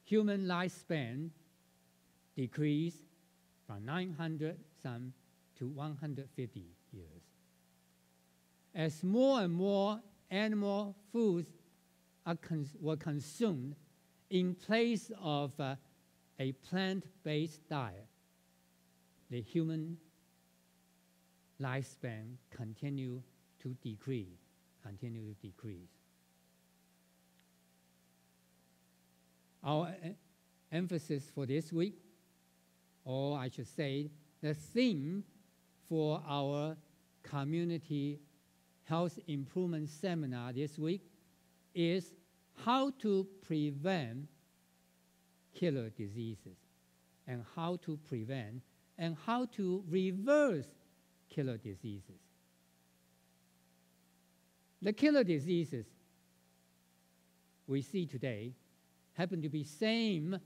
human lifespan decreased from 900 some to 150 years. As more and more animal foods were consumed in place of a plant-based diet, the human lifespan continued to decrease. Our emphasis for this week, or I should say, the theme for our community health improvement seminar this week is how to prevent killer diseases, and how to prevent and how to reverse killer diseases. The killer diseases we see today happen to be same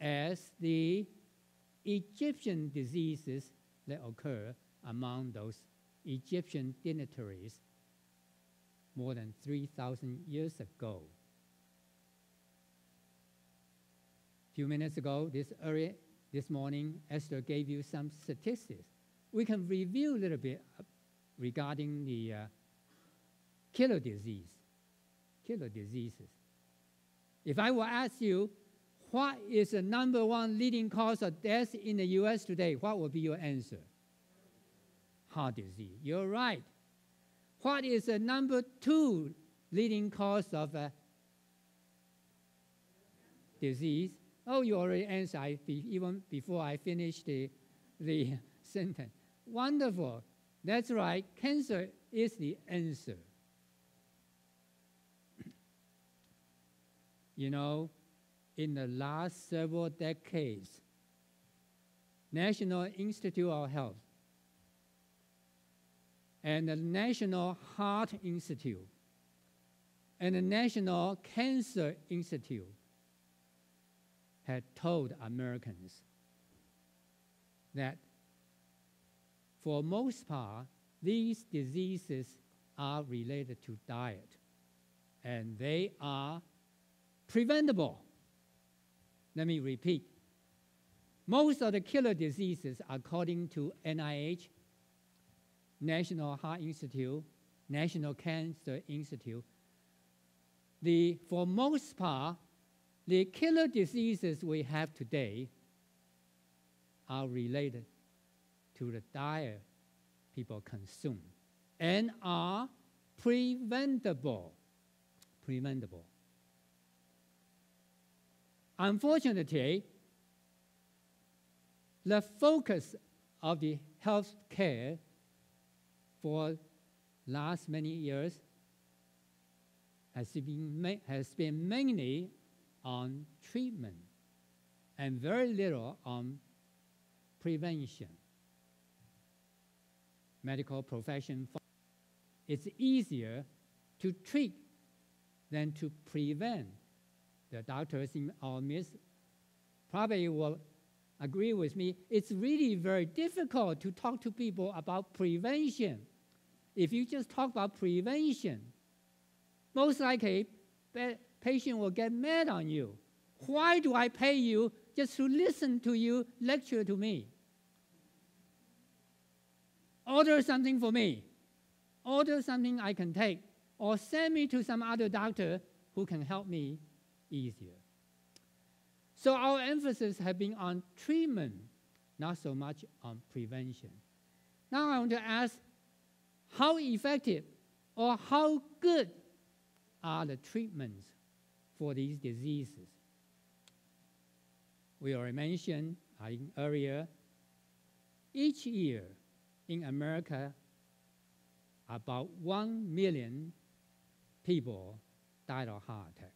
as the Egyptian diseases that occur among those Egyptian dignitaries more than 3,000 years ago. A few minutes ago, this morning, Esther gave you some statistics. We can review a little bit regarding the killer diseases. If I were to ask you, what is the #1 leading cause of death in the US today, what would be your answer? Heart disease. You're right. What is the #2 leading cause of disease? Oh, you already answered even before I finished the sentence. Wonderful. That's right. Cancer is the answer. You know, in the last several decades, National Institute of Health and the National Heart Institute and the National Cancer Institute had told Americans that for most part, these diseases are related to diet, and they are preventable. Let me repeat. Most of the killer diseases, according to NIH, National Heart Institute, National Cancer Institute, for most part, the killer diseases we have today are related to the diet people consume and are preventable. Unfortunately, the focus of the health care for last many years has been mainly on treatment and very little on prevention. Medical profession, it's easier to treat than to prevent. The doctors in our midst probably will agree with me. It's really very difficult to talk to people about prevention. If you just talk about prevention, most likely patient will get mad on you. Why do I pay you just to listen to you lecture to me? Order something for me. Order something I can take. Or send me to some other doctor who can help me easier. So our emphasis has been on treatment, not so much on prevention. Now I want to ask, how effective or how good are the treatments for these diseases? We already mentioned earlier, each year in America, about 1 million people died of heart attack.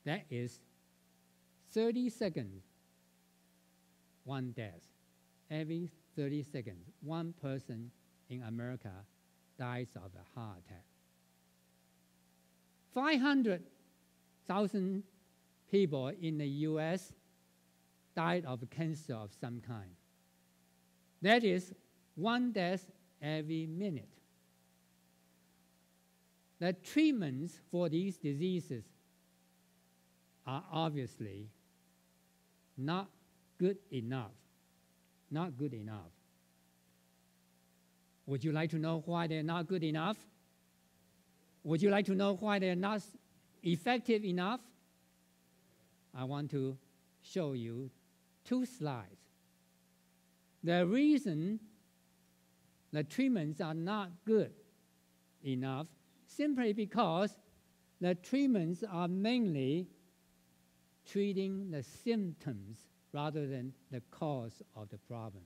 That is 30 seconds, one death. Every 30 seconds, one person in America dies of a heart attack. 500,000 people in the US died of cancer of some kind. That is one death every minute. The treatments for these diseases are obviously not good enough. Not good enough. Would you like to know why they're not good enough? Would you like to know why they're not effective enough? I want to show you 2 slides. The reason the treatments are not good enough simply because the treatments are mainly treating the symptoms rather than the cause of the problem.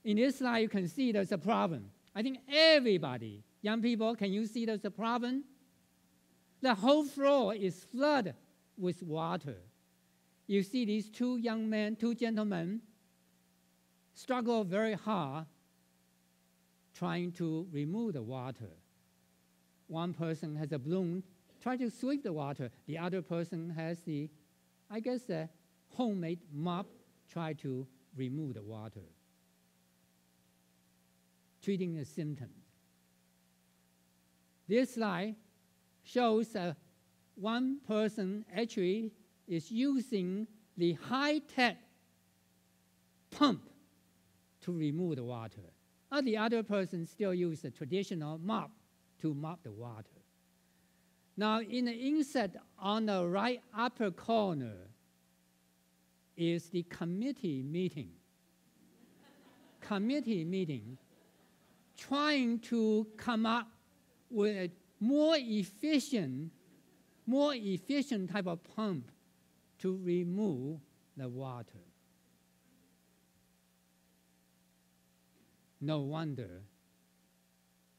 In this slide, you can see there's a problem. I think everybody, young people, can you see there's a problem? The whole floor is flooded with water. You see these 2 young men, 2 gentlemen, struggle very hard trying to remove the water. One person has a balloon, try to sweep the water. The other person has the, I guess, a homemade mop, try to remove the water. Treating the symptoms. This slide shows one person actually is using the high-tech pump to remove the water. And the other person still uses the traditional mop to mop the water. Now, in the inset on the right upper corner is the committee meeting. Committee meeting trying to come up with a more efficient type of pump to remove the water. No wonder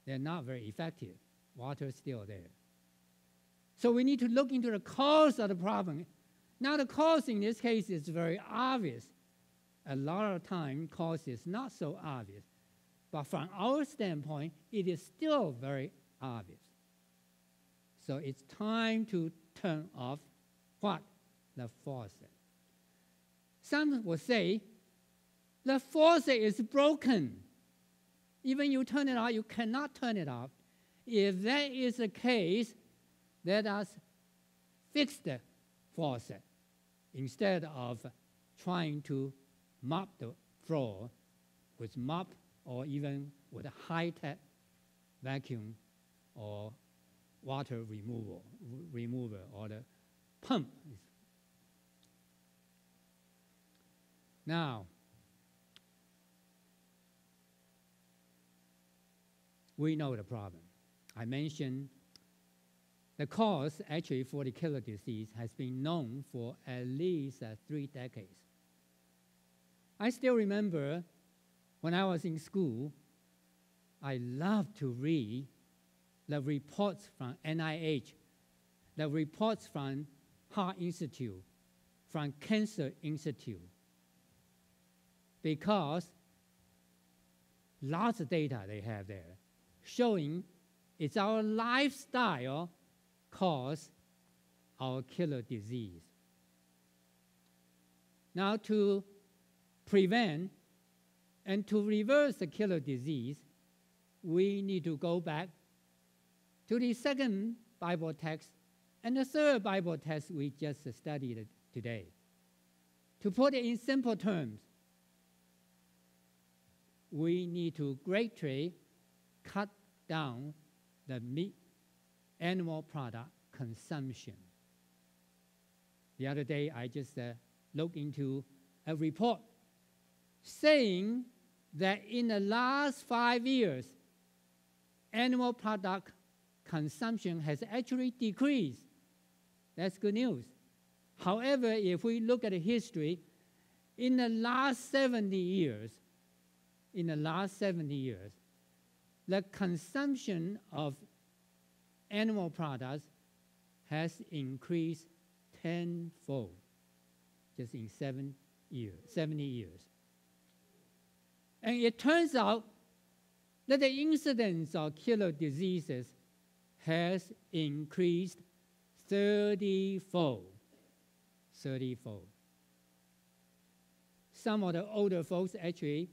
they're not very effective. Water's still there. So we need to look into the cause of the problem. Now the cause in this case is very obvious. A lot of time cause is not so obvious. But from our standpoint, it is still very obvious. So it's time to turn off what? The faucet. Some will say, the faucet is broken. Even you turn it off, you cannot turn it off. If that is the case, let us fix the faucet instead of trying to mop the floor with mop or even with a high-tech vacuum or water remover or the pump. Now, we know the problem. I mentioned the cause actually for the killer disease has been known for at least 3 decades. I still remember when I was in school, I loved to read the reports from NIH, the reports from Heart Institute, from Cancer Institute, because lots of data they have there showing it's our lifestyle cause our killer disease. Now to prevent and to reverse the killer disease, we need to go back to the second Bible text and the third Bible text we just studied today. To put it in simple terms, we need to greatly cut down the meat animal product consumption. The other day, I just looked into a report saying that in the last 5 years, animal product consumption has actually decreased. That's good news. However, if we look at the history, in the last 70 years, the consumption of animal products has increased tenfold just in 70 years. And it turns out that the incidence of killer diseases has increased 30-fold. 30-fold. Some of the older folks actually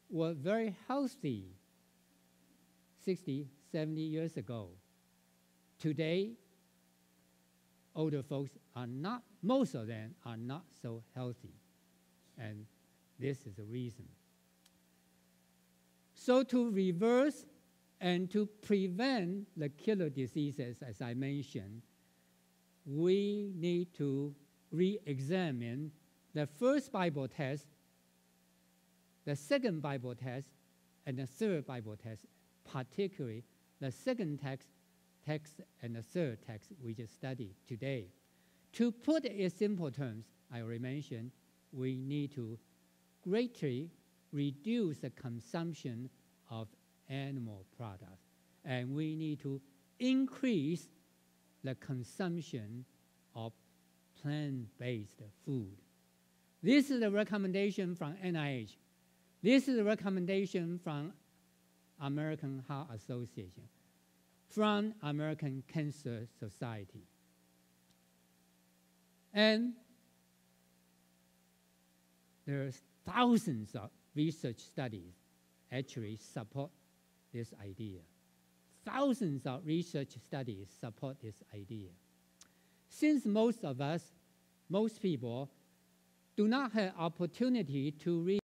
were very healthy 60, 70 years ago. Today, older folks are not, most of them are not so healthy. And this is the reason. So to reverse and to prevent the killer diseases, as I mentioned, we need to re-examine the first Bible test, the second Bible test, and the third Bible test, particularly the second text and the third text we just studied today. To put it in simple terms, I already mentioned, we need to greatly reduce the consumption of animal products, and we need to increase the consumption of plant-based food. This is a recommendation from NIH. This is a recommendation from American Heart Association, from American Cancer Society. And there's thousands of research studies actually support this idea. Thousands of research studies support this idea. Since most of us, most people, do not have opportunity to read